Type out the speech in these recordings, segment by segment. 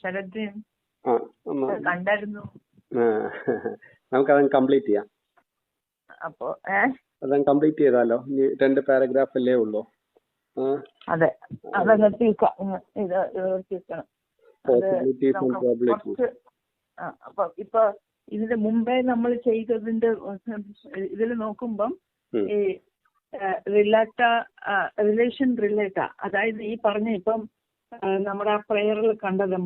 ശരത് കണ്ടായിരുന്നു. നമുക്കത് കംപ്ലീറ്റ് ചെയ്യാം. അപ്പോ അതങ്ങ് കംപ്ലീറ്റ് ചെയ്താലോ? 2 പാരഗ്രാഫ് അല്ലേ ഉള്ളൂ. അതെ, അതങ്ങ് തീർക്കണം. അപ്പൊ ഇപ്പൊ ഇതിന് മുമ്പേ നമ്മൾ ചെയ്തതിന്റെ ഇതിൽ നോക്കുമ്പം ഈ റിലേഷൻ റിലേറ്റ, അതായത് ഈ പറഞ്ഞ ഇപ്പം നമ്മുടെ ആ പ്രയറിൽ കണ്ടതും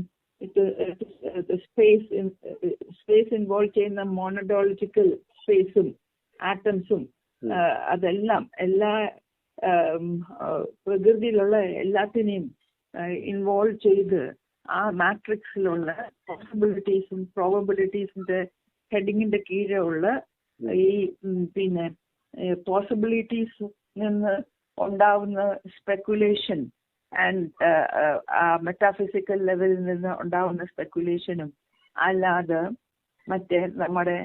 സ്പേസ് ഇൻവോൾവ് ചെയ്യുന്ന മോണഡോളജിക്കൽ സ്പേസും ആറ്റംസും അതെല്ലാം എല്ലാ പ്രകൃതിയിലുള്ള എല്ലാത്തിനെയും ഇൻവോൾവ് ചെയ്ത് ആ മാട്രിക്സിലുള്ള പോസിബിലിറ്റീസും പ്രോബബിലിറ്റീസിന്റെ ഹെഡിങ്ങിന്റെ കീഴിലുള്ള ഈ പിന്നെ പോസിബിലിറ്റീസ് നിന്ന് ഉണ്ടാവുന്ന സ്പെക്കുലേഷൻ ആൻഡ് മെറ്റാഫിസിക്കൽ ലെവലിൽ നിന്ന് ഉണ്ടാവുന്ന സ്പെക്കുലേഷനും അല്ലാതെ മറ്റേ നമ്മുടെ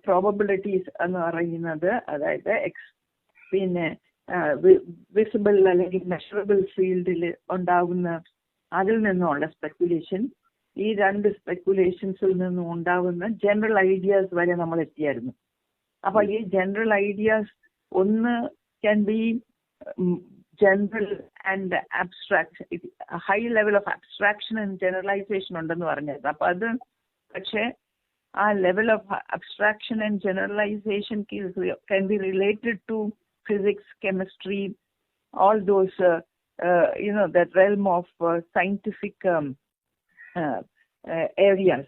പ്രോബബിലിറ്റീസ് എന്ന് പറയുന്നത്, അതായത് പിന്നെ വിസിബിൾ അല്ലെങ്കിൽ മെഷറബിൾ ഫീൽഡിൽ ഉണ്ടാകുന്ന അതിൽ നിന്നുള്ള സ്പെക്കുലേഷൻ, ഈ 2 സ്പെക്കുലേഷൻസിൽ നിന്നും ഉണ്ടാകുന്ന ജനറൽ ഐഡിയാസ് വരെ നമ്മൾ എത്തിയായിരുന്നു. അപ്പൊ ഈ ജനറൽ ഐഡിയാസ് ഒന്ന് can be general and abstraction, high level of abstraction and generalization ഉണ്ടെന്ന് പറഞ്ഞത്. അപ്പൊ അത് പക്ഷേ ആ level of abstraction and generalization can be related to physics, chemistry, all those, that realm of scientific areas.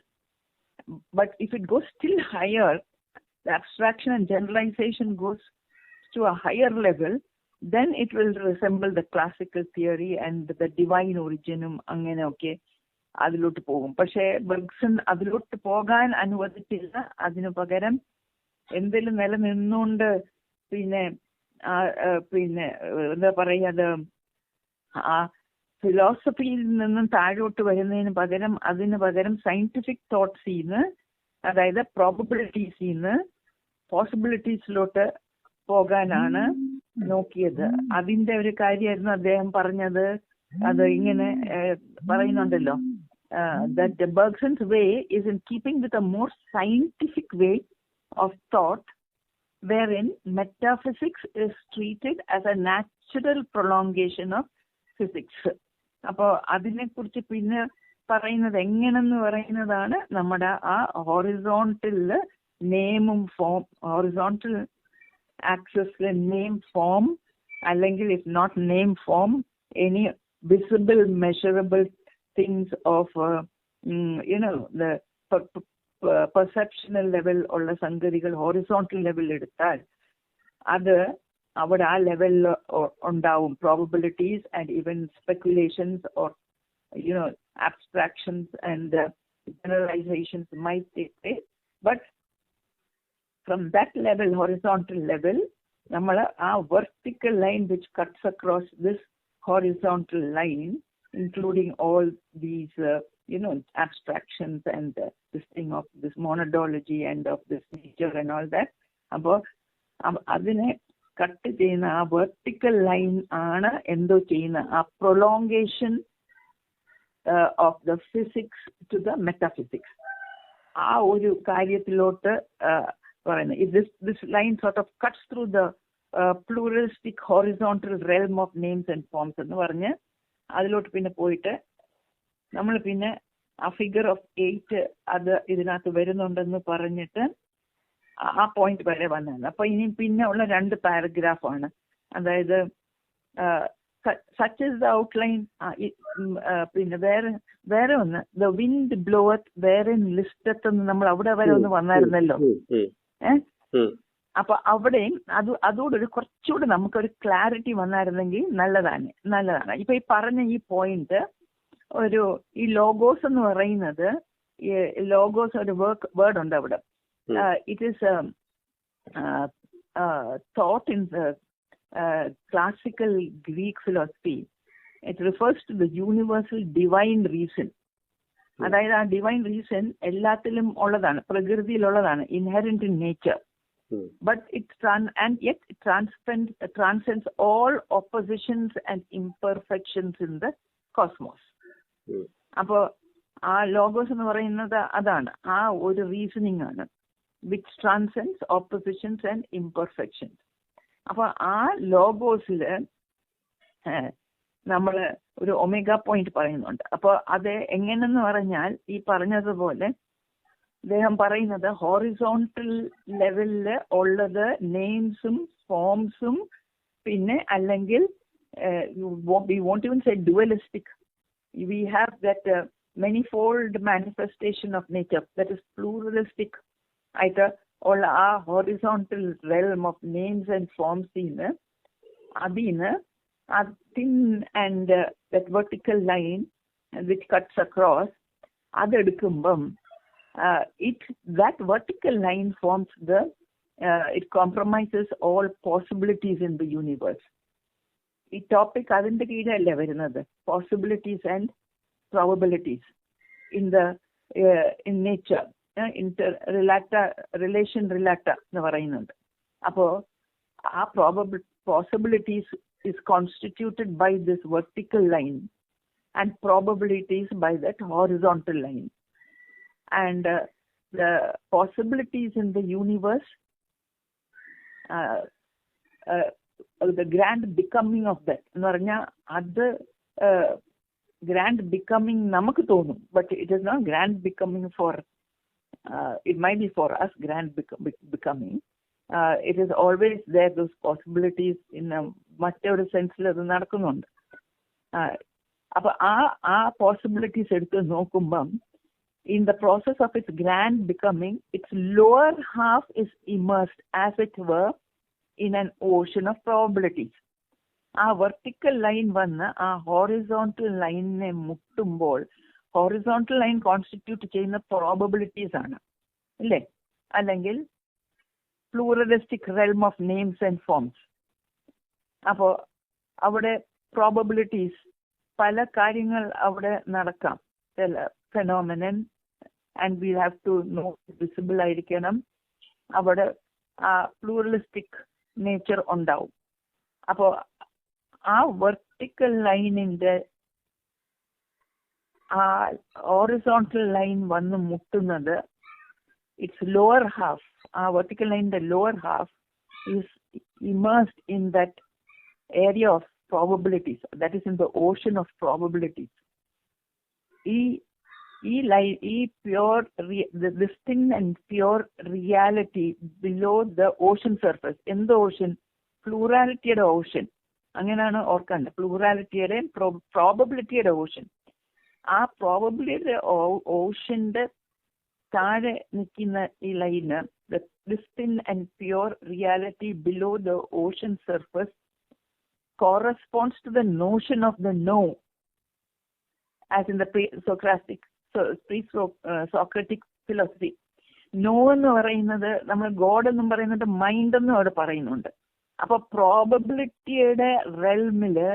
But if it goes still higher, the abstraction and generalization goes to a higher level, then it will resemble the classical theory and the divine originum. അങ്ങനെ ഒക്കെ അതിലോട്ട് പോകും. പക്ഷേ Bergson അതിലോട്ട് പോകാൻ അനുവദിച്ചില്ല. അതിനു പകരം എന്തെങ്കിലും നിലനിന്നുകൊണ്ട് പിന്നെ എന്താ പറയുക, ആ ഫിലോസഫിയിൽ നിന്നും താഴോട്ട് വരുന്നതിന് പകരം അതിന് പകരം സയന്റിഫിക് തോട്ട്സിന്ന്, അതായത് പ്രോബബിലിറ്റീസിന്ന് പോസിബിലിറ്റീസിലോട്ട് പോകാനാണ് നോക്കിയത്. അതിന്റെ ഒരു കാര്യമായിരുന്നു അദ്ദേഹം പറഞ്ഞത്. അത് ഇങ്ങനെ പറയുന്നുണ്ടല്ലോ, that Bergson's way is in keeping with a more scientific way of thought, wherein metaphysics is treated as a natural prolongation of physics. അപ്പോൾ അതിനെക്കുറിച്ച് പിന്നെ പറയുന്നത് എങ്ങനെന്ന് പറയുന്നതാണ് നമ്മുടെ ആ ഹൊറിസോണ്ടൽ നെയിമും ഫോം, ഹൊറിസോണ്ടൽ ആക്സസിലെ നെയിം ഫോം, അല്ലെങ്കിൽ if not name form, any visible measurable things of the perceptual level ഉള്ള സംഗതികൾ ഹോറിസോണ്ടൽ ലെവലിൽ എടുത്താൽ അത് അവിടെ ആ ലെവലിൽ ഉണ്ടാവും. Probabilities and even speculations or abstractions and generalizations might take place. But from that level, horizontal level, നമ്മൾ ആ vertical line which cuts across this horizontal line, including all these abstractions and this thing of this monadology and of this nature and all that. അപ്പോൾ അതിനെ cut ചെയ്യുന്ന ആ vertical line ആണ് എന്തോ ചെയ്യുന്ന ആ prolongation of the physics to the metaphysics. ആ ഒരു കാര്യത്തിലോട്ട് പറയുന്നത് this line sort of cuts through the pluralistic horizontal realm of names and forms എന്ന് പറഞ്ഞ് അതിലോട്ട് പിന്നെ പോയിട്ട് നമ്മൾ പിന്നെ ആ ഫിഗർ ഓഫ് 8 അത് ഇതിനകത്ത് വരുന്നുണ്ടെന്ന് പറഞ്ഞിട്ട് ആ പോയിന്റ് വരെ വന്നത്. അപ്പൊ ഇനി പിന്നെ ഉള്ള 2 പാരഗ്രാഫാണ്. അതായത് സച്ച് ഇസ് ദ ഔട്ട്ലൈൻ. പിന്നെ വേറെ ഒന്ന് ദ വിൻഡ് ബ്ലോവത്ത് വേറെ ലിസ്റ്റത്ത് നമ്മൾ അവിടെ വരെ ഒന്ന് വന്നായിരുന്നല്ലോ. അപ്പൊ അവിടെയും അതോടൊരു കുറച്ചുകൂടി നമുക്കൊരു ക്ലാരിറ്റി വന്നായിരുന്നെങ്കിൽ നല്ലതാണ്. ഇപ്പൊ ഈ പറഞ്ഞ ഈ പോയിന്റ് ഒരു ഈ ലോഗോസ് എന്ന് പറയുന്നത്, ലോഗോസ് ഒരു വേർഡ് ഉണ്ട് അവിടെ. It is thought in the classical Greek philosophy. It refers to the universal divine reason. അതായത് ആ ഡിവൈൻ റീസൺ എല്ലാത്തിലും ഉള്ളതാണ്, പ്രകൃതിയിലുള്ളതാണ്, inherent in nature. But it transcends all oppositions and imperfections in the cosmos. അപ്പോൾ ആ logos എന്ന് പറയുന്നത് അതാണ്, ആ ഒരു റീസണിങ് ആണ്, വിച്ച് ട്രാൻസെൻഡ്സ് ഓപ്പോസിഷൻസ് ആൻഡ് ഇംപെർഫെക്ഷൻസ്. അപ്പൊ ആ ലോഗോസിൽ നമ്മൾ ഒരു ഒമേഗ പോയിന്റ് പറയുന്നുണ്ട്. അപ്പോൾ അത് എങ്ങനെന്ന് പറഞ്ഞാൽ ഈ പറഞ്ഞതുപോലെ അദ്ദേഹം പറയുന്നത് ഹോറിസോണ്ടൽ ലെവലിൽ ഉള്ളത് നെയിംസും ഫോംസും പിന്നെ അല്ലെങ്കിൽ we won't even say dualistic, we have that manifold manifestation of nature that is pluralistic ആയിട്ട് ഉള്ള ആ horizontal realm of names and forms അതിന് ആ thin and that vertical line which cuts across അതെടുക്കുമ്പം that vertical line forms it compromises all possibilities in the universe. ഈ topic അതിന്റെ കീഴിലല്ലേ വരുന്നത്, possibilities and probabilities in nature, relation റിലാക്ട എന്ന് പറയുന്നുണ്ട്. അപ്പോൾ ആ possibilities is constituted by this vertical line and probabilities by that horizontal line. And the possibilities in the universe, the grand becoming of that എന്ന് പറഞ്ഞാൽ അത് grand becoming നമുക്ക് തോന്നും, but it is not grand becoming for it might be for us grand becoming. It is always there, those possibilities in മറ്റൊരു സെൻസിൽ അത് നടക്കുന്നുണ്ട്. അപ്പൊ ആ പോസിബിലിറ്റീസ് എടുത്ത് നോക്കുമ്പം in the process of its grand becoming, its lower half is immersed as it were in an ocean of probabilities. ആ vertical line വന്ന് ആ ഹോറിസോണ്ടൽ ലൈനിനെ മുട്ടുമ്പോൾ, ഹോറിസോണ്ടൽ ലൈൻ കോൺസ്റ്റിറ്റ്യൂട്ട് ചെയ്യുന്ന പ്രോബബിലിറ്റീസ് ആണ് അല്ലേ, അല്ലെങ്കിൽ pluralistic realm of names and forms. അപ്പോൾ അവിടെ പ്രോബബിലിറ്റീസ് പല കാര്യങ്ങൾ അവിടെ നടക്കാം, ചില phenomenon, and we have to know visible ആയിരിക്കണം, അവിടെ ആ പ്ലൂറലിസ്റ്റിക് നേച്ചർ ഉണ്ടാവും. അപ്പോൾ ആ വെർട്ടിക്കൽ ലൈനിന്റെ ആ ഹോറിസോണ്ടൽ ലൈൻ വന്ന് മുട്ടുന്നത്, ഇറ്റ്സ് ലോവർ ഹാഫ്, ആ വെർട്ടിക്കൽ ലൈനിന്റെ lower half is immersed in that area of probabilities, that is in the Ocean of probabilities. ഈ pure this thin and pure reality below the ocean surface, എന്ത് Ocean, പ്ലൂറാലിറ്റിയുടെ Ocean, അങ്ങനെയാണ് ഓർക്കേണ്ടത്, പ്ലൂറാലിറ്റിയുടെയും പ്രോബബിലിറ്റിയുടെ Ocean. ആ പ്രോബബിലിറ്റിയുടെ ഓഷന്റെ താഴെ നിൽക്കുന്ന ഈ line, this thin and pure reality below the ocean surface corresponds to the notion of the no, as in the pre-Socratic philosophy. നോ എന്ന് പറയുന്നത് നമ്മൾ ഗോഡ് എന്നും പറയുന്നുണ്ട്, മൈൻഡ് എന്നും അവിടെ പറയുന്നുണ്ട്. അപ്പൊ പ്രോബബിലിറ്റിയുടെ റെൽമില്,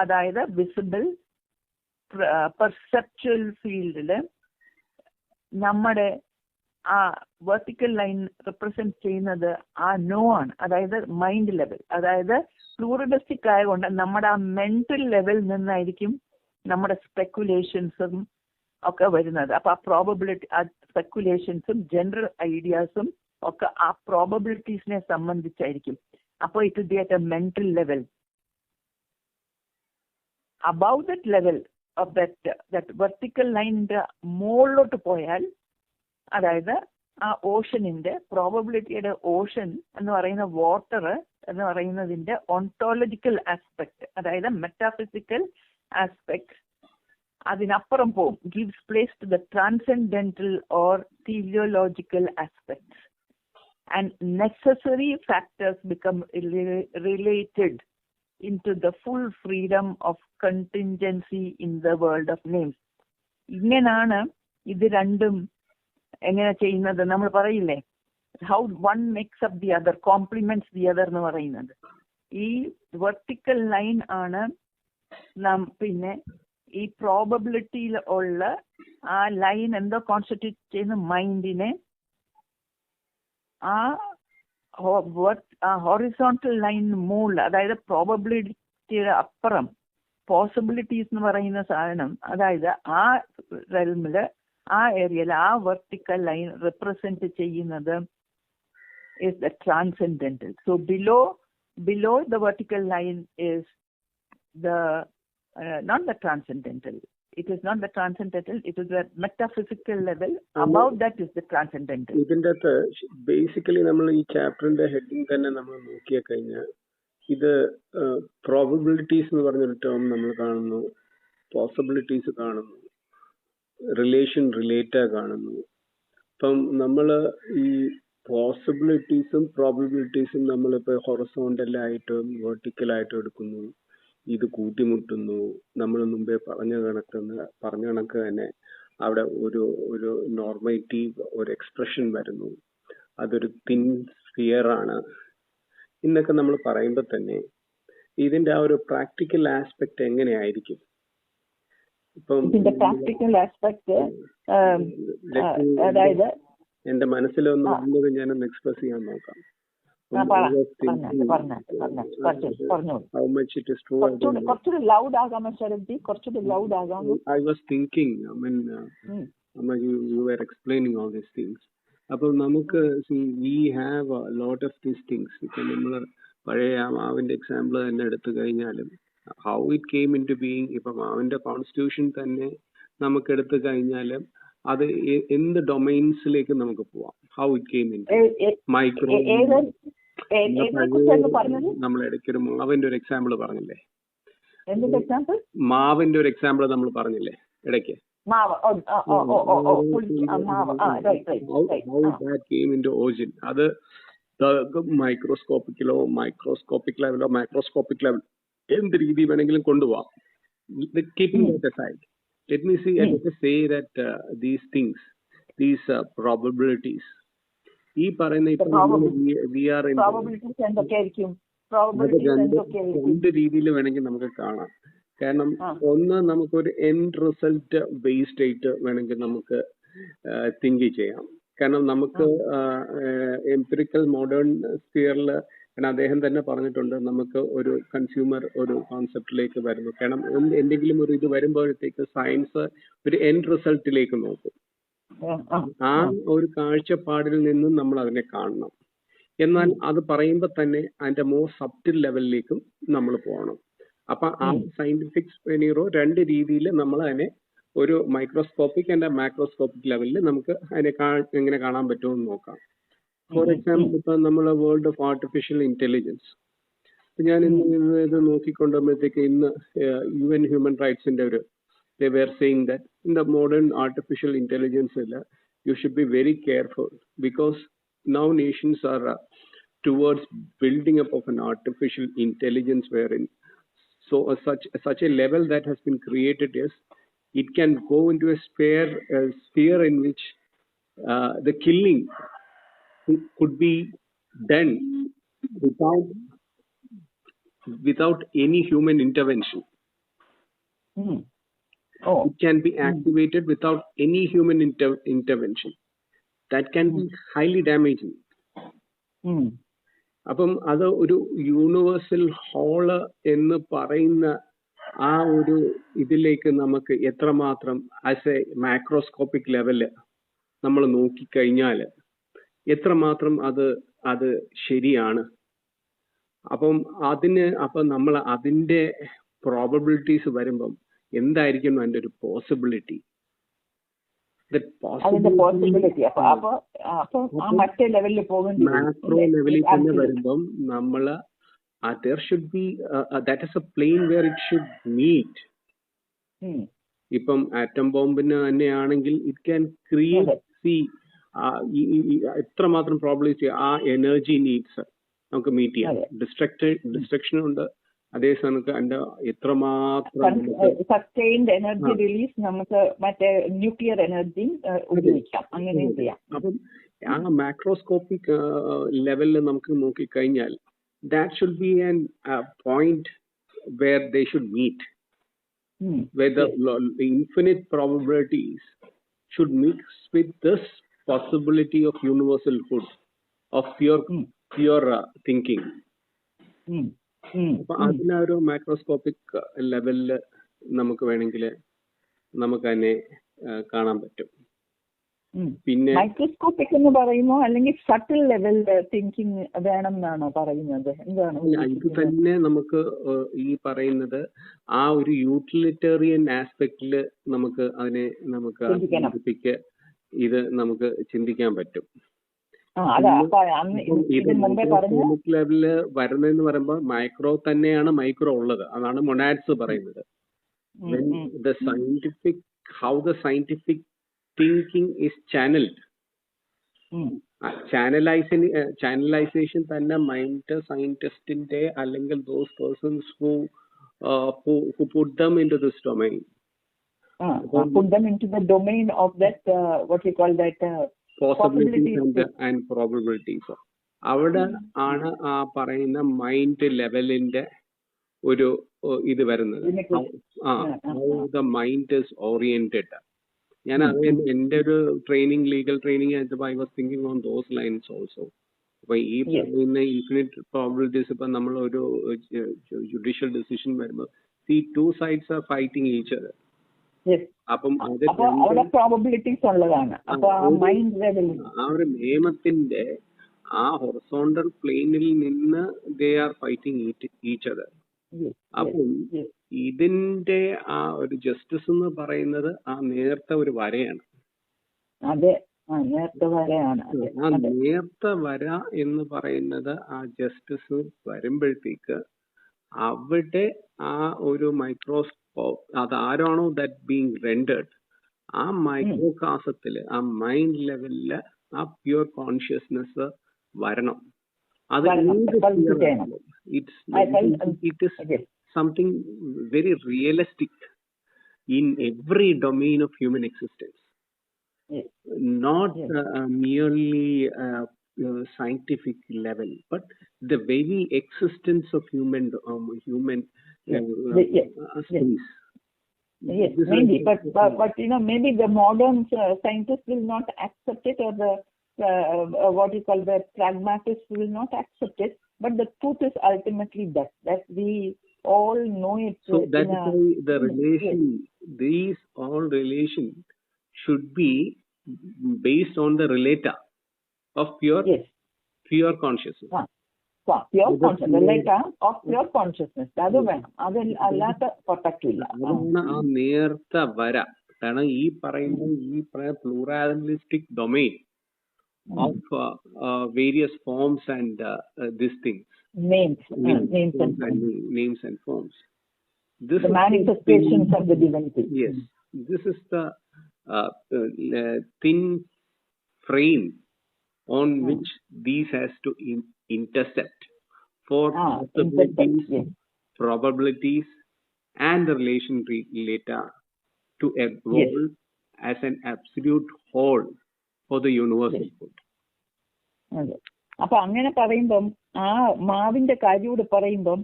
അതായത് വിസിബിൾ പെർസെപ്ച്വൽ ഫീൽഡില് നമ്മുടെ ആ വെർട്ടിക്കൽ ലൈൻ റിപ്രസെന്റ് ചെയ്യുന്നത് ആ നോ ആണ്, അതായത് മൈൻഡ് ലെവൽ. അതായത് പ്ലൂറലിസ്റ്റിക് ആയതുകൊണ്ട് നമ്മുടെ ആ മെന്റൽ ലെവലിൽ നിന്നായിരിക്കും നമ്മുടെ സ്പെക്കുലേഷൻസും ഒക്കെ വരുന്നത്. അപ്പൊ ആ പ്രോബബിലിറ്റി, ആ സ്പെക്കുലേഷൻസും ജനറൽ ഐഡിയാസും ഒക്കെ ആ പ്രോബബിലിറ്റീസിനെ സംബന്ധിച്ചായിരിക്കും. അപ്പോൾ it will be at A mental level. Above that level of that vertical ലൈനിന്റെ മുകളിലോട്ട് പോയാൽ, അതായത് ആ ഓഷനിന്റെ പ്രോബബിലിറ്റിയുടെ ഓഷൻ എന്ന് പറയുന്ന വാട്ടർ എന്ന് പറയുന്നതിന്റെ ഓണ്ടോളജിക്കൽ ആസ്പെക്ട്, അതായത് മെറ്റാഫിസിക്കൽ ആസ്പെക്ട് അതിനപ്പുറം പോകും, gives place to the transcendental or teleological aspects, and necessary factors become related into the full freedom of contingency in the world of names. ഇങ്ങനാണ് ഇത് രണ്ടും എങ്ങനെ ചെയ്യുന്നത്. നമ്മൾ പറയില്ലേ, how one makes up the other, complements the other എന്ന് പറയുന്നത്. ഈ vertical line ആണ് പിന്നെ ഈ പ്രോബബിലിറ്റിയിൽ ഉള്ള ആ ലൈൻ എന്തോ കോൺസ്റ്റിറ്റ്യൂട്ട് ചെയ്യുന്ന മൈൻഡിനെ ആ ഹോറിസോണ്ടൽ ലൈൻ മുകളിൽ, അതായത് പ്രോബബിലിറ്റിയുടെ അപ്പുറം പോസിബിലിറ്റീസ് എന്ന് പറയുന്ന സാധനം, അതായത് ആ റെൽമില്, ആ ഏരിയയിൽ ആ വെർട്ടിക്കൽ ലൈൻ റിപ്രസെന്റ് ചെയ്യുന്നത് is the transcendental. So below the vertical line is the not the transcendental. It is not the transcendental. It is the metaphysical level. Above that is the transcendental. ഇതിന്റെ അകത്ത് basically നമ്മൾ ഈ ചാപ്റ്ററിന്റെ heading തന്നെ നമ്മൾ നോക്കിയ കഴിഞ്ഞാൽ ഇത് probabilities എന്ന് പറഞ്ഞൊരു ടേം നമ്മൾ കാണുന്നു, പോസിബിലിറ്റീസ് കാണുന്നു, റിലേറ്റ കാണുന്നു. അപ്പം നമ്മൾ ഈ പോസിബിലിറ്റീസും പ്രോബബിലിറ്റീസും നമ്മളിപ്പോൾ ഹൊറിസോണ്ടലായിട്ടും വെർട്ടിക്കലായിട്ടും എടുക്കുന്നു. ഇത് കൂട്ടിമുട്ടുന്നു. നമ്മൾ മുമ്പേ പറഞ്ഞ കണക്ക് തന്നെ അവിടെ ഒരു നോർമേറ്റീവ് ഒരു എക്സ്പ്രഷൻ വരുന്നു. അതൊരു തിൻ സ്ഫിയർ ആണ് എന്നൊക്കെ നമ്മൾ പറയുമ്പോൾ തന്നെ ഇതിന്റെ ആ ഒരു പ്രാക്ടിക്കൽ ആസ്പെക്ട് എങ്ങനെയായിരിക്കും? ഇപ്പം പ്രാക്ടിക്കൽ ആസ്പെക്ട് അതായത് എന്റെ മനസ്സിലൊന്നും ഉള്ളത് ഞാനൊന്ന് എക്സ്പ്രസ് ചെയ്യാൻ നോക്കാം. How much it is true. കുറച്ചുകൂടി ലൗഡ് ആകാമോ ശരത്ജി? കുറച്ചുകൂടി loud ആകാമോ? I was thinking, I mean, you were explaining all these things. അപ്പോൾ നമുക്ക് we have a lot of these things. ഇപ്പം നമ്മൾ പഴയ മാവിന്റെ എക്സാമ്പിൾ തന്നെ എടുത്തു കഴിഞ്ഞാലും how it came into being, ഇപ്പം മാവിന്റെ കോൺസ്റ്റിറ്റ്യൂഷൻ തന്നെ നമുക്ക് എടുത്തു കഴിഞ്ഞാലും അത് എന്ത് ഡൊമൈൻസിലേക്ക് നമുക്ക് പോവാം. How it came in micro. നമ്മൾ ഇടയ്ക്ക് ഒരു മാവിന്റെ ഒരു എക്സാമ്പിൾ പറഞ്ഞില്ലേ? മാവിന്റെ ഒരു എക്സാമ്പിൾ നമ്മൾ പറഞ്ഞില്ലേ ഇടയ്ക്ക്? അത് മൈക്രോസ്കോപ്പിക് ലെവലോ മൈക്രോസ്കോപ്പിക് ലെവൽ എന്ത് രീതി വേണമെങ്കിലും കൊണ്ടുപോവാം. Keeping that aside, let me say that these things, these probabilities, ഈ പറയുന്ന രണ്ട് രീതിയിൽ വേണമെങ്കിൽ നമുക്ക് കാണാം. കാരണം ഒന്ന്, നമുക്കൊരു എൻഡ് റിസൾട്ട് ബേസ്ഡ് ആയിട്ട് വേണമെങ്കിൽ നമുക്ക് തിങ്ക് ചെയ്യാം. കാരണം നമുക്ക് എംപിറിക്കൽ മോഡേൺ സ്ഫിയറിൽ അദ്ദേഹം തന്നെ പറഞ്ഞിട്ടുണ്ട്, നമുക്ക് ഒരു കൺസ്യൂമർ ഒരു കോൺസെപ്റ്റിലേക്ക് വരുന്നു. കാരണം എന്തെങ്കിലും ഒരു ഇത് വരുമ്പോഴത്തേക്ക് സയൻസ് ഒരു എൻഡ് റിസൾട്ടിലേക്ക് നോക്കും. ആ ഒരു കാഴ്ചപ്പാടിൽ നിന്നും നമ്മൾ അതിനെ കാണണം. എന്നാൽ അത് പറയുമ്പോൾ തന്നെ അതിന്റെ മോർ സബ്റ്റിൽ ലെവലിലേക്കും നമ്മൾ പോകണം. അപ്പൊ ആ സയന്റിഫിക് രണ്ട് രീതിയിൽ നമ്മൾ അതിനെ ഒരു മൈക്രോസ്കോപ്പിക് ആൻഡ് മാക്രോസ്കോപ്പിക് ലെവലിൽ നമുക്ക് അതിനെ എങ്ങനെ കാണാൻ പറ്റുമെന്ന് നോക്കാം. ഫോർ എക്സാമ്പിൾ, ഇപ്പൊ നമ്മളെ വേൾഡ് ഓഫ് ആർട്ടിഫിഷ്യൽ ഇന്റലിജൻസ്, ഞാൻ ഇന്ന് ഇത് നോക്കിക്കൊണ്ടുവരുമ്പോഴത്തേക്ക് ഇന്ന് UN ഹ്യൂമൻ റൈറ്റ്സിന്റെ ഒരു they were saying that in the modern artificial intelligence you should be very careful, because now nations are towards building up of an artificial intelligence wherein such a level that has been created is it can go into a sphere in which the killing could be done without any human intervention. It can be activated without any human intervention. That can be highly damaging. അപ്പം അത് ഒരു universal hall എന്ന് പറയുന്ന ആ ഒരു ഇതിലേക്ക് നമുക്ക് എത്രമാത്രം ആസ് എ മാക്രോസ്കോപ്പിക് ലെവല് നമ്മൾ നോക്കിക്കഴിഞ്ഞാൽ എത്രമാത്രം അത് ശരിയാണ്. അപ്പം നമ്മൾ അതിന്റെ പ്രോബബിലിറ്റീസ് വരുമ്പം എന്തായിരിക്കും അതിന്റെ ഒരു പോസിബിലിറ്റി? മാക്രോ ലെവലിൽ തന്നെ വരുമ്പം നമ്മള് there should be that is a plane where it should meet. ഇപ്പം ആറ്റം ബോംബിന് തന്നെയാണെങ്കിൽ it can create എത്രമാത്രം പ്രോബിലിറ്റി ആ എനർജി നീഡ്സ് നമുക്ക് മീറ്റ് ചെയ്യാം. ഡിസ്ട്രക്ഷൻ ഉണ്ട്, അതേ സമയത്ത് അതിന്റെ എത്രമാത്രം സസ്റ്റെയിൻഡ് എനർജി റിലീസ് നമുക്ക് മറ്റേ ന്യൂക്ലിയർ എനർജി ഉപയോഗിക്കാം, അങ്ങനെ ചെയ്യാം. അപ്പം ആ മാക്രോസ്കോപ്പിക് ലെവലിൽ നമുക്ക് നോക്കിക്കഴിഞ്ഞാൽ that should be an point where they should meet, where the infinite probabilities should mix with this possibility of universalhood, of pure thinking. അപ്പൊ അതിനൊരു മൈക്രോസ്കോപ്പിക് ലെവലില് നമുക്ക് വേണമെങ്കിൽ നമുക്ക് അതിനെ കാണാൻ പറ്റും. പിന്നെ മൈക്രോസ്കോപ്പിക് എന്ന് പറയുമോ അല്ലെങ്കിൽ സട്ടിൽ ലെവൽ തിങ്കിങ് വേണം എന്നാണോ പറയുന്നത്? എന്താണ് ഇത് തന്നെ നമുക്ക് ഈ പറയുന്നത് ആ ഒരു യൂട്ടിലിറ്റേറിയൻ ആസ്പെക്റ്റില് നമുക്ക് അതിനെ നമുക്ക് ഇത് നമുക്ക് ചിന്തിക്കാൻ പറ്റും. ലെവലില് വരുന്നതെന്ന് പറയുമ്പോൾ മൈക്രോ തന്നെയാണ് മൈക്രോ ഉള്ളത്. അതാണ് മൊണാഡ്സ് പറയുന്നത്. How the scientific thinking is channeled. Channelization തന്നെ മൈൻഡ് സയന്റിസ്റ്റിന്റെ അല്ലെങ്കിൽ those persons who put them into this domain. Put them into the domain of that what we call that possibilities and probabilities. അവിടെ ആണ് ആ പറയുന്ന mind ലെവലിന്റെ ഒരു ഇത് വരുന്നത്. How the mind is oriented. ഞാൻ എന്റെ ഒരു ട്രെയിനിങ്, ലീഗൽ ട്രെയിനിങ് ആയപ്പോൾ I was thinking on those lines also. അപ്പൊ ഈ പറയുന്ന ഇൻഫിനിറ്റ് പ്രോബിലിറ്റീസ്, ഇപ്പൊ നമ്മൾ ഒരു ജുഡീഷ്യൽ ഡിസിഷൻ വരുമ്പോൾ two sides are fighting each other. അപ്പം പ്രോബബിലിറ്റീസ് ഉള്ളതാണ്. ആ ഒരു നിയമത്തിന്റെ ആ ഹൊറിസോണ്ടൽ പ്ലെയിനിൽ നിന്ന് they are fighting each other. അപ്പം ഇതിന്റെ ആ ഒരു ജസ്റ്റിസ് എന്ന് പറയുന്നത് ആ നേർത്ത ഒരു വരയാണ്. ആ നേർത്ത വര എന്ന് പറയുന്നത് ആ ജസ്റ്റിസ് വരുമ്പോഴത്തേക്ക് അവിടെ ആ ഒരു മൈക്രോസ്കോപ്പ് അതാരാണോ ദാറ്റ് ബീങ് റെൻഡേർഡ് ആ മൈക്രോകാസത്തില് ആ മൈൻഡ് ലെവലില് ആ പ്യുവർ കോൺഷ്യസ്നെസ് വരണം. അത് it is something very realistic in every domain of human existence. Not merely scientific level, but the very existence of human space. Yes, maybe, but maybe the modern scientists will not accept it, or the what you call the pragmatists will not accept it. But the truth is ultimately that we all know it. So that is why the relation, these all relation should be based on the relator of pure consciousness. Pure consciousness, relator of pure consciousness. അത് വേണം. അതല്ലാത്ത പറ്റത്തില്ല. അതാണ് ആ നേർത്ത വര. കാരണം ഈ പറയുന്ന പ്ലൂറാലിസ്റ്റിക് domain of various forms and these things, names and forms. This the manifestations of the divinity. Yes, this is the thin frame on which these has to intercept for possibilities, probabilities, and the relation later to evolve as an absolute whole for the universal good. അതെ. അപ്പൊ അങ്ങനെ പറയുമ്പം ആ മാവിന്റെ കാര്യോട് പറയുമ്പം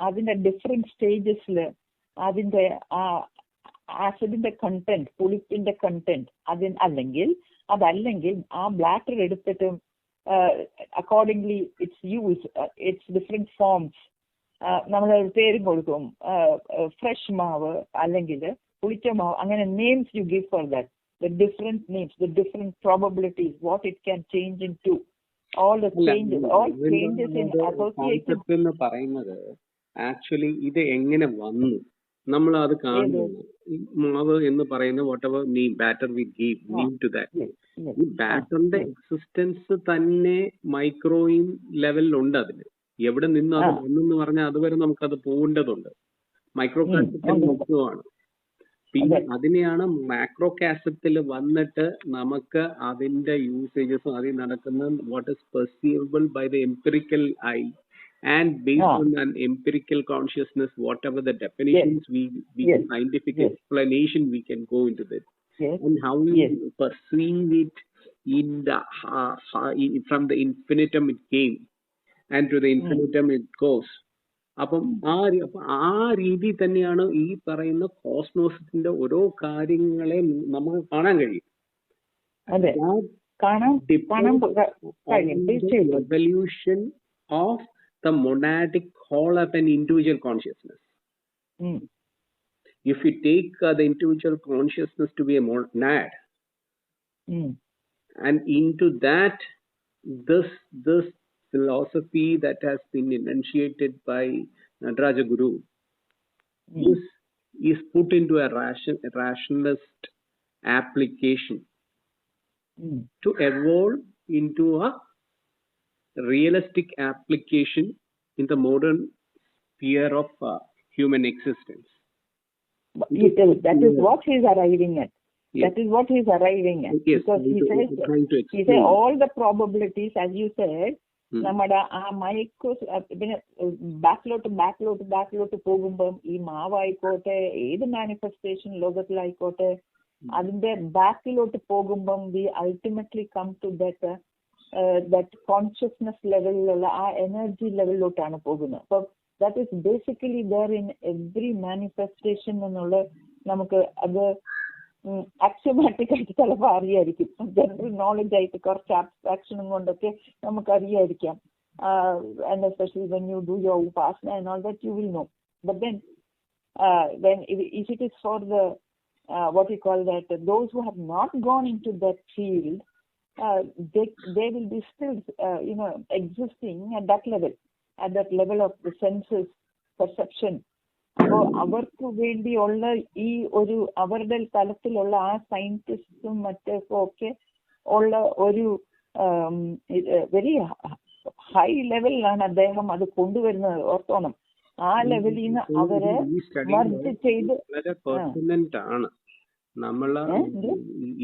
അതിന്റെ different സ്റ്റേജസിൽ അതിന്റെ ആ ആസിഡിന്റെ കണ്ടന്റ്, പുളിപ്പിന്റെ കണ്ടന്റ് അതല്ലെങ്കിൽ ആ ബ്ലാറ്റർ എടുത്തിട്ട് അക്കോർഡിംഗ്ലി ഇറ്റ്സ് ഡിഫറെന്റ് ഫോംസ് നമ്മൾ പേരും കൊടുക്കും. ഫ്രഷ് മാവ് അല്ലെങ്കിൽ പുളിച്ച മാവ്, അങ്ങനെ names you give for that. The different names, the different probabilities, what it can change into, all changes in association. എന്ന് പറയുന്നത് ആക്ച്വലി ഇത് എങ്ങനെ വന്നു നമ്മൾ അത് കാണുന്നു. മാവ് എന്ന് പറയുന്ന whatever name batter we give name to that, ഈ ബാറ്ററിന്റെ എക്സിസ്റ്റൻസ് തന്നെ മൈക്രോയിൻ ലെവലിൽ ഉണ്ട്. അതിന് എവിടെ നിന്ന് അത് വന്നെന്ന് പറഞ്ഞാൽ അതുവരെ നമുക്കത് പോകേണ്ടതുണ്ട്. മൈക്രോ കാസറ്റിൽ മുഖ്യമാണ്. പിന്നെ അതിനെയാണ് മാക്രോ കാസറ്റിൽ വന്നിട്ട് നമുക്ക് അതിന്റെ യൂസേജസും അതിൽ നടക്കുന്ന what is perceivable by the empirical eye and based on an empirical consciousness, whatever the definitions we scientific explanation we can go into this, and how we perceive it in the from the infinitum it came and to the infinitum it goes. അപ്പം ആ രീതി തന്നെയാണ് ഈ പറയുന്ന കോസ്മോസിന്റെ ഓരോ കാര്യങ്ങളെ നമുക്ക് കാണാൻ കഴിയും. Revolution of the the monadic whole of an individual consciousness. If we take the individual consciousness to be a monad, and into that, this philosophy that has been enunciated by Nataraja Guru is put into a rationalist application to evolve into a realistic application in the modern sphere of human existence. That is what he is arriving at. Yes. That is what he is arriving at. Yes. Because he says all the probabilities, as you said, നമ്മുടെ ആ മൈക്കോസ് പിന്നെ ബാക്കിലോട്ട് പോകുമ്പം ഈ മാവായിക്കോട്ടെ ഏത് manifestation ലോകത്തിലായിക്കോട്ടെ അതിന്റെ ബാക്കിലോട്ട് പോകുമ്പം we ultimately come to that consciousness ലെവലിലുള്ള ആ എനർജി ലെവലിലോട്ടാണ് പോകുന്നത്. അപ്പം that is basically there in every manifestation എന്നുള്ള നമുക്ക് അത് ആക്സിയോമാറ്റിക് ആയിട്ട് ചിലപ്പോൾ അറിയായിരിക്കും, ജനറൽ നോളജ് ആയിട്ട് കുറച്ച് ആബ്സ്ട്രാക്ഷനും കൊണ്ടൊക്കെ നമുക്ക് അറിയായിരിക്കാം. And especially when you do your upasana and all that, you will know. But then if it is for the what you call that, those who have not gone into that field, they will be still existing at that level of the senses, perception. അപ്പോൾ അവർക്ക് വേണ്ടിയുള്ള ഈ ഒരു അവരുടെ തലത്തിലുള്ള ആ സയന്റിസ്റ്റും മറ്റൊക്കെ ഒക്കെ ഉള്ള ഒരു വെരി ഹൈ ലെവലിലാണ് അദ്ദേഹം അത് കൊണ്ടുവരുന്നത്. ഓർത്തോണം, ആ ലെവലിൽ നിന്ന് അവരെ മർജ് ചെയ്ത് ആണ് നമ്മള്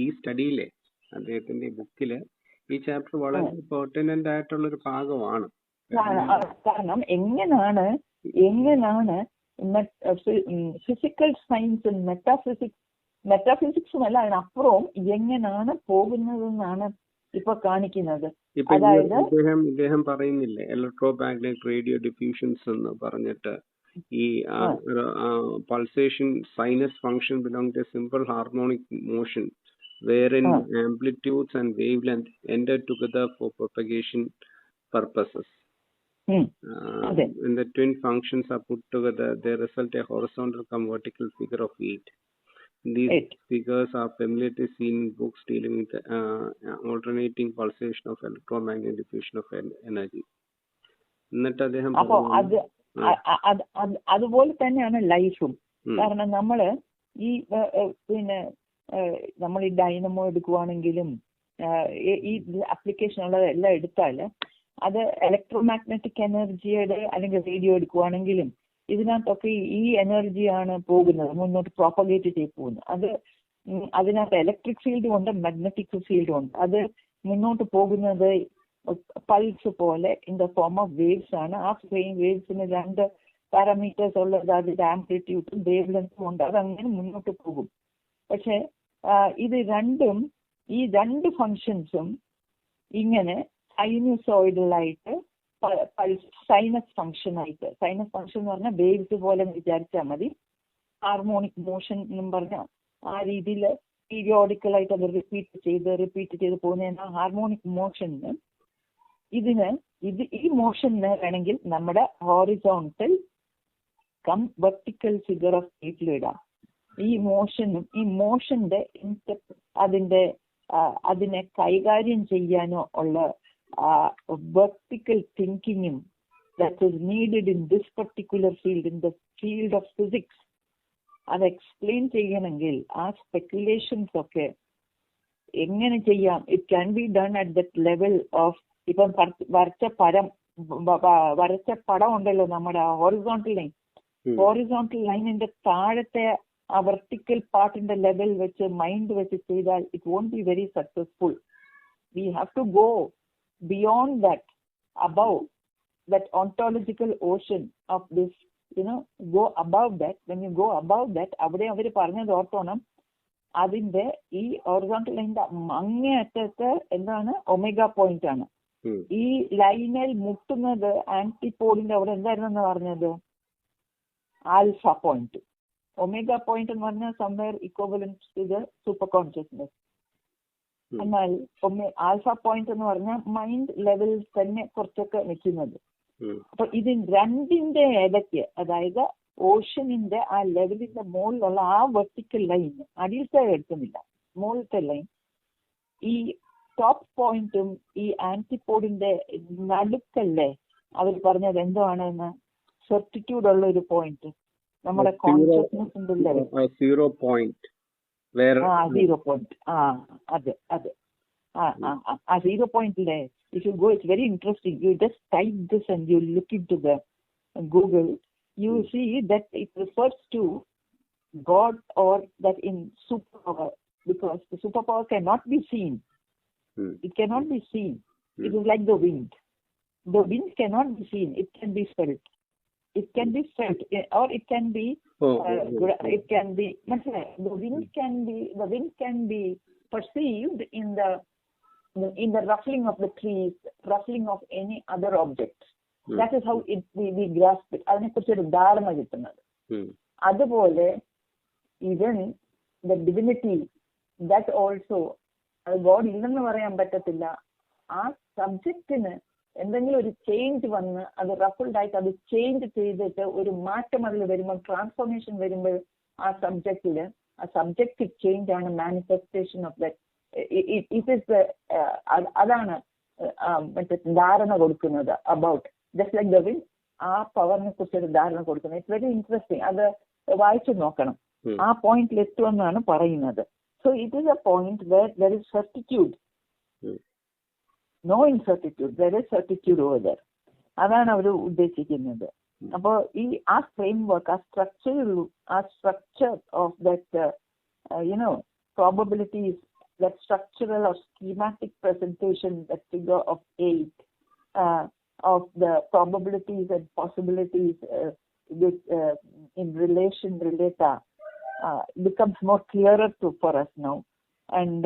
ഈ സ്റ്റഡിയിലെ അദ്ദേഹത്തിന്റെ ബുക്കില് ഈ ചാപ്റ്റർ വളരെ പെർട്ടിനന്റ് ആയിട്ടുള്ള ഒരു ഭാഗമാണ്. കാരണം എങ്ങനെയാണ് ഫിസിക്കൽ സയൻസും മെറ്റാഫിസിക്സും അല്ല, അതിനപ്പുറവും എങ്ങനെയാണ് പോകുന്നതെന്നാണ് ഇപ്പൊ കാണിക്കുന്നത്. അതായത് ഇദ്ദേഹം പറയുന്നില്ലേ ഇലക്ട്രോ മാഗ്നറ്റിക് റേഡിയോ ഡിഫ്യൂഷൻസ് എന്ന് പറഞ്ഞിട്ട് ഈ pulsation sinus function belong to simple harmonic motion wherein amplitudes and wavelength enter together for propagation purposes. When the twin functions are put together, they result a horizontal come vertical figure of 8. These figures are familiarly seen in books dealing with alternating pulsation of electromagnetic diffusion of energy. എന്നിട്ട് അദ്ദേഹം അതുപോലെ തന്നെയാണ് ലൈഫും. കാരണം നമ്മള് ഈ നമ്മൾ ഈ ഡൈനമോ എടുക്കുവാണെങ്കിലും ഈ ആപ്ലിക്കേഷൻ ഉള്ളതെല്ലാം എടുത്താല് അത് ഇലക്ട്രോമാഗ്നറ്റിക് എനർജിയുടെ അല്ലെങ്കിൽ റേഡിയോ എടുക്കുവാണെങ്കിലും ഇതിനകത്തൊക്കെ ഈ എനർജിയാണ് പോകുന്നത്, മുന്നോട്ട് പ്രോപ്പഗേറ്റ് ചെയ്ത് പോകുന്നത്. അതിനകത്ത് ഇലക്ട്രിക് ഫീൽഡും ഉണ്ട്, മാഗ്നറ്റിക് ഫീൽഡും ഉണ്ട്. അത് മുന്നോട്ട് പോകുന്നത് പൾസ് പോലെ in the form of waves ആണ്. ആ വേവ്സിന് 2 പാരാമീറ്റേഴ്സ് ഉള്ളത്, അതിന്റെ ആംപ്ലിറ്റ്യൂഡും വേവ് ലെങ്ത്തും ഉണ്ട്. അതങ്ങനെ മുന്നോട്ട് പോകും. പക്ഷെ ഇത് രണ്ടും, ഈ 2 ഫങ്ഷൻസും ഇങ്ങനെ സൈനുസോയിഡലായിട്ട് സൈനസ് ഫംഗ്ഷൻ ആയിട്ട്, സൈനസ് ഫംഗ്ഷൻ എന്ന് പറഞ്ഞാൽ വേവ്സ് പോലെ വിചാരിച്ചാൽ മതി. ഹാർമോണിക് മോഷൻ എന്നും പറഞ്ഞാൽ ആ രീതിയിൽ പീരിയോഡിക്കലായിട്ട് അത് റിപ്പീറ്റ് ചെയ്ത് പോകുന്ന ഹാർമോണിക് മോഷന് ഈ മോഷന് വേണമെങ്കിൽ നമ്മുടെ horizontal cum vertical figure of സ്പേസിലിടാം. ഈ മോഷന്റെ അതിനെ കൈകാര്യം ചെയ്യാനോ ഉള്ള vertical thinking that is needed in this particular field, in the field of physics, അത് എക്സ്പ്ലെയിൻ ചെയ്യണമെങ്കിൽ ആ സ്പെക്കുലേഷൻസ് ഒക്കെ എങ്ങനെ ചെയ്യാം. It can be done at that level of, ഇപ്പം വരച്ച പടം ഉണ്ടല്ലോ നമ്മുടെ ഹോറിസോണ്ടൽ ലൈനിന്റെ താഴത്തെ ആ വെർട്ടിക്കൽ പാർട്ടിന്റെ ലെവൽ വെച്ച് മൈൻഡ് വെച്ച് ചെയ്താൽ it won't be very successful. We have to go beyond that, above that ontological ocean of this, go above that. When you go above that, അവിടെ അവർ പറഞ്ഞത് ഓർത്തോണം, അതിന്റെ ഈ ഹൊറിസോണ്ടൽ ലൈനിന്റെ അങ്ങേ അറ്റത്ത് എന്താണ് ഒമേഗ പോയിന്റ് ആണ്. ഈ ലൈനിൽ മുട്ടുന്നത് ആന്റിപോഡിന്റെ അവിടെ എന്തായിരുന്നു പറഞ്ഞത്, ആൽഫ പോയിന്റ്. ഒമേഗ പോയിന്റ് എന്ന് പറഞ്ഞാൽ somewhere equivalent to the super consciousness. എന്നാൽ ആൽഫ പോയിന്റ് എന്ന് പറഞ്ഞാൽ മൈൻഡ് ലെവലിൽ തന്നെ കുറച്ചൊക്കെ നിൽക്കുന്നത്. അപ്പൊ ഇത് രണ്ടിന്റെ ഇടയ്ക്ക്, അതായത് ഓഷനിന്റെ ആ ലെവലിന്റെ മുകളിലുള്ള ആ വെർട്ടിക്കൽ ലൈൻ, അടിയിലത്തെ എടുക്കുന്നില്ല, മുകളിലത്തെ ലൈൻ, ഈ ടോപ്പ് പോയിന്റും ഈ ആന്റിപോഡിന്റെ നടുക്കല്ലേ അവർ പറഞ്ഞത് എന്താണെന്ന്, സെർട്ടിറ്റ്യൂഡ് ഉള്ള ഒരു പോയിന്റ് നമ്മുടെ കോൺഷ്യസ്നെസിന്റെ ലെവൽ, 0 പോയിന്റ്, 0 പോയിന്റ്, അതെ അതെ, ആ 0 പോയിന്റിലെ if you go, it's very interesting. You just type this and you look into the Google, you see that it refers to God, or that in superpower, because the superpower cannot be seen. It cannot be seen. It is like the wind. The wind cannot be seen. It can be felt. It can be felt, or it can be. It can be. The wind can be perceived in the ruffling of the trees, ruffling of any other object. That is how we grasp it. അതിനെ കുറിച്ചൊരു ധാരണ കിട്ടുന്നത്. അതുപോലെ even the divinity, that also, God ഇല്ലെന്ന് പറയാൻ പറ്റത്തില്ല. ആ സബ്ജക്റ്റിന് എന്തെങ്കിലും ഒരു ചേഞ്ച് വന്ന് അത് റഫിൾഡ് ആയിട്ട് അത് ചേഞ്ച് ചെയ്തിട്ട് ഒരു മാറ്റം അതിൽ വരുമ്പോൾ, ട്രാൻസ്ഫോർമേഷൻ വരുമ്പോൾ ആ സബ്ജക്റ്റില് ആ സബ്ജക്റ്റീവ് ചേഞ്ച് ആണ് manifestation of that. It is അതാണ് മറ്റേ ധാരണ കൊടുക്കുന്നത് about just like the wind. ആ പവറിനെ കുറിച്ചൊരു ധാരണ കൊടുക്കുന്നത്. It's very interesting. അത് വായിച്ചു നോക്കണം. ആ പോയിന്റിൽ എത്തുമെന്നാണ് പറയുന്നത്. So it is a point where there is certitude, no incertitude, there is certitude over there. അതാണ് അവർ ഉദ്ദേശിക്കുന്നത്. അപ്പോൾ ആ ഫ്രെയിം വർക്ക്, ആ structure of that probabilities, that structural or schematic presentation, that figure of 8, of the probabilities and possibilities in relata, becomes more clearer for us now, and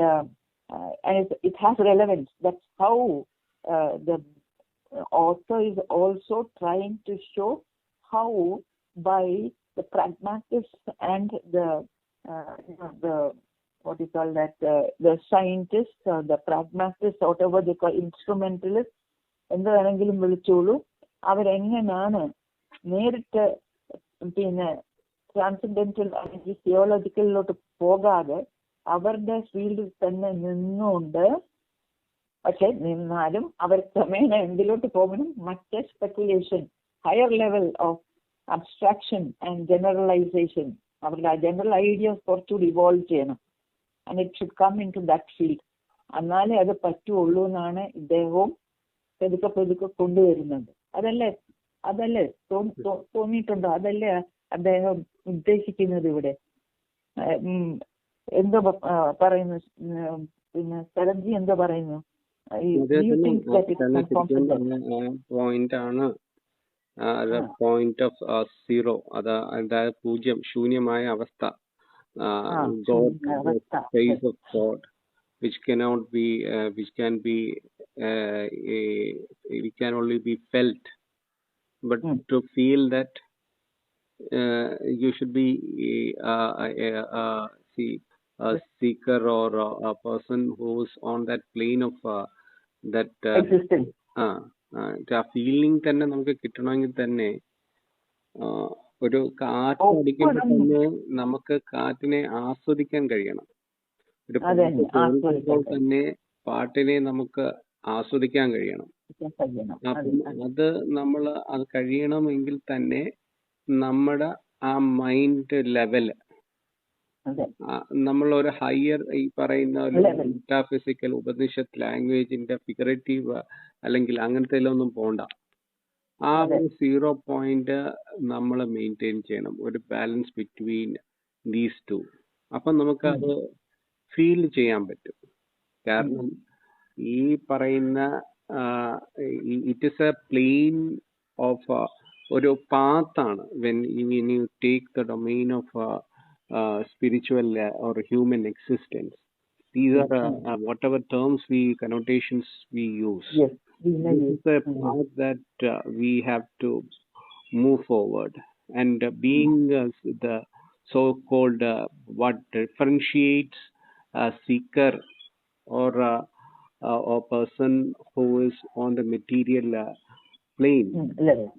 it has relevance. That's how the author is also trying to show how, by the pragmatists and the what you call that, the scientists or the pragmatists, whatever they call, instrumentalists, എന്ത് വേണമെങ്കിലും വിളിച്ചോളൂ, അവരെങ്ങനെയാണ് നേരിട്ട് പിന്നെ transcendental അല്ലെങ്കിൽ തിയോളജിക്കലിലോട്ട് പോകാതെ അവരുടെ ഫീൽഡിൽ തന്നെ നിന്നുകൊണ്ട്, പക്ഷെ നിന്നാലും അവർ ക്രമേണ എന്തിലോട്ട് പോകണം, മറ്റേ speculation, higher level of abstraction and generalization, അവരുടെ ആ ജനറൽ ഐഡിയാസ് കുറച്ചുകൂടി ഇവോൾവ് ചെയ്യണം. And it should come into that field. എന്നാലേ അത് പറ്റുള്ളൂ എന്നാണ് ഇദ്ദേഹവും പെതുക്കെ കൊണ്ടുവരുന്നത്. അതല്ലേ തോന്നിയിട്ടുണ്ടോ? അതല്ലേ അദ്ദേഹം ഉദ്ദേശിക്കുന്നത് ഇവിടെ? എന്തോ പറയുന്നു, പിന്നെ ശരത്ജി എന്തോ പറയുന്നു? പോയിന്റ് ആണ് പോയിന്റ് ഓഫ് സീറോ, അതായത് പൂജ്യം, ശൂന്യമായ അവസ്ഥ. God, the space of God, which can only be felt, but to feel that you should be a seeker or a person who's on that plane of that existence. ആ feeling തന്നെ നമുക്ക് കിട്ടണമെങ്കിൽ തന്നെ ഒരു കാറ്റ് അടിക്കുമ്പോൾ തന്നെ നമുക്ക് കാറ്റിനെ ആസ്വദിക്കാൻ കഴിയണം. ഒരു പാട്ട് തന്നെ പാട്ടിനെ നമുക്ക് ആസ്വദിക്കാൻ കഴിയണം. അപ്പം അത് കഴിയണമെങ്കിൽ തന്നെ നമ്മുടെ ആ മൈൻഡ് ലെവല്, നമ്മൾ ഒരു ഹയർ, ഈ പറയുന്ന മെറ്റാഫിസിക്കൽ ഉപനിഷത്ത് ലാംഗ്വേജിന്റെ ഫിഗറേറ്റീവ് അല്ലെങ്കിൽ അങ്ങനത്തെ ഒന്നും പോണ്ട. ആ ഒരു 0 പോയിന്റ് നമ്മൾ മെയിൻറ്റെയിൻ ചെയ്യണം, ഒരു ബാലൻസ് ബിറ്റ്വീൻ ദീസ് ടു. അപ്പം നമുക്ക് അത് ഫീൽ ചെയ്യാൻ പറ്റും. കാരണം ഈ പറയുന്ന it is a plain of ഒരു പാത്താണ്. When you take the domain of spiritual or human existence. These are whatever terms connotations we use. Yes. This is the path that we have to move forward. And being the so-called what differentiates a seeker or a person who is on the material explain level.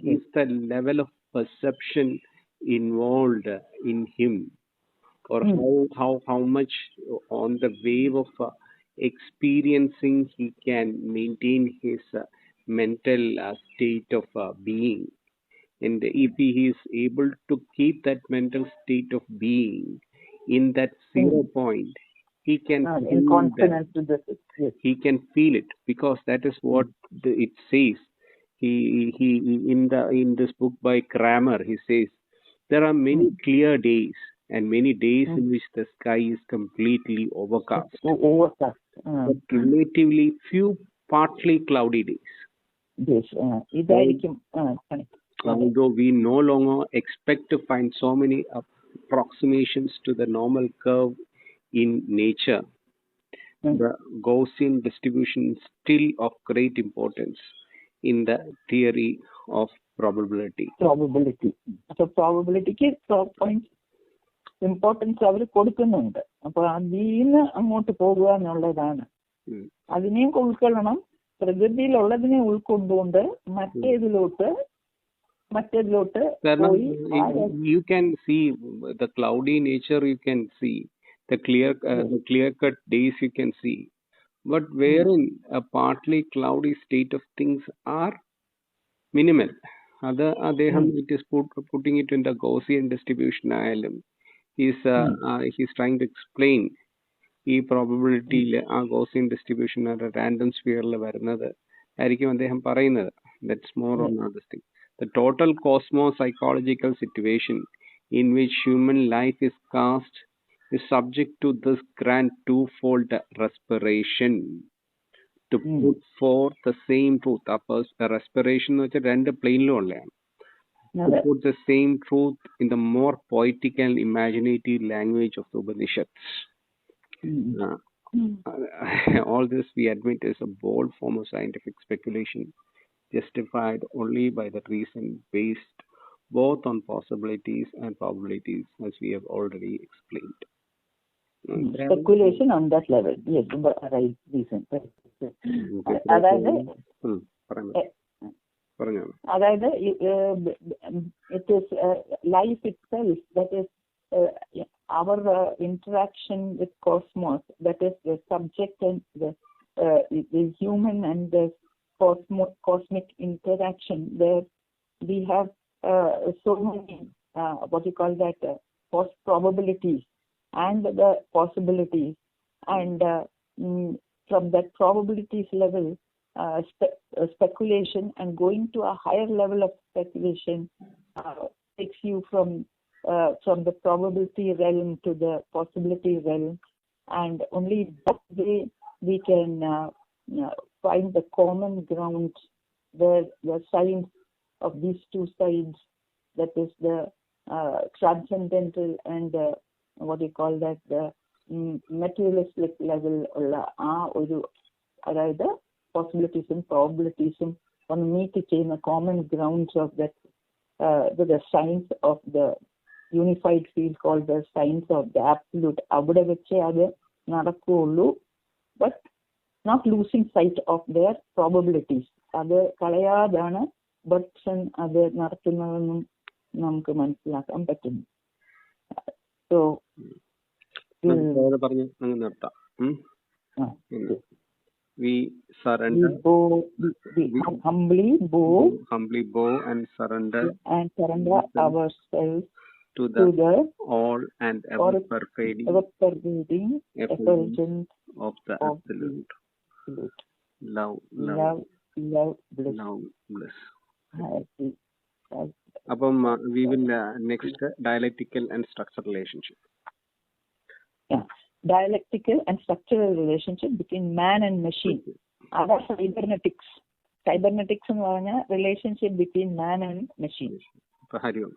is the level of perception involved in him, or how much on the wave of experiencing he can maintain his mental state of being. And if he is able to keep that mental state of being in that 0 point, he can in consonance with this. Yes. He can feel it, because that is what it says. He in this book by Kramer, he says there are many clear days and many days in which the sky is completely overcast. But relatively few partly cloudy days. Yes. Although we no longer expect to find so many approximations to the normal curve in nature, the Gaussian distribution is still of great importance in the theory of probability. So probability points importance അവർ കൊടുക്കുന്നുണ്ട്. അപ്പൊ അതിന്ന് അങ്ങോട്ട് പോകുക എന്നുള്ളതാണ്. അതിനെയും ഉൾക്കൊള്ളണം. പ്രകൃതിയിലുള്ളതിനെ ഉൾക്കൊണ്ടുകൊണ്ട് മറ്റേതിലോട്ട് പോയി. You can see the cloudy nature, you can see the clear cut days, you can see, but wherein a partly cloudy state of things are minimal. It is putting it in the Gaussian distribution. He's trying to explain ഈ പ്രോബബിലിറ്റിയിൽ ആ Gaussian distribution ഒരു random സ്ഫിയറിൽ വരുന്നത് ആയിരിക്കും അദ്ദേഹം പറയുന്നത്. That's more on this thing. The total cosmo-psychological situation in which human life is cast is subject to this grand twofold respiration to put forth the same truth. A respiration എന്ന് വെച്ചാൽ രണ്ട് പ്ലെയിനിലും ഉള്ളതാണ്. To put the same truth in the more poetic and imaginative language of the Upanishads. All this, we admit, is a bold form of scientific speculation, justified only by the reason based both on possibilities and probabilities, as we have already explained. Speculation on that level, yes, right reason. അതായത് it is life itself, that is our interaction with cosmos, that is the subject and the human and the cosmic interaction, where we have so many probabilities and the possibilities, and from that probabilities level, speculation, and going to a higher level of speculation takes you from the probability realm to the possibility realm, and only that way we can find the common ground, the signs of these two sides, that is the transcendental and the materialistic level ഉള്ള ആ ഒരു, അതായത് പോസിബിലിറ്റീസും പ്രോബിലിറ്റീസും ഒന്ന് meet ചെയ്യുന്ന common grounds of the science of the unified field called the science of the absolute. അവിടെ വെച്ചേ അത് നടക്കുകയുള്ളൂ. But not losing sight of their probabilities. അത് കളയാതാണ് ബട്സൺ അത് നടത്തുന്നതെന്നും നമുക്ക് മനസ്സിലാക്കാൻ പറ്റുന്നു. So we surrender, we humbly bow and surrender ourselves to the all and ever pervading effulgence of the absolute love bliss. അപ്പം we will next dialectical and structural relationship. Dialectical and structural relationship between man and machine. That's cybernetics. Cybernetics എന്ന് പറഞ്ഞാൽ relationship between man and machine. Hari Om.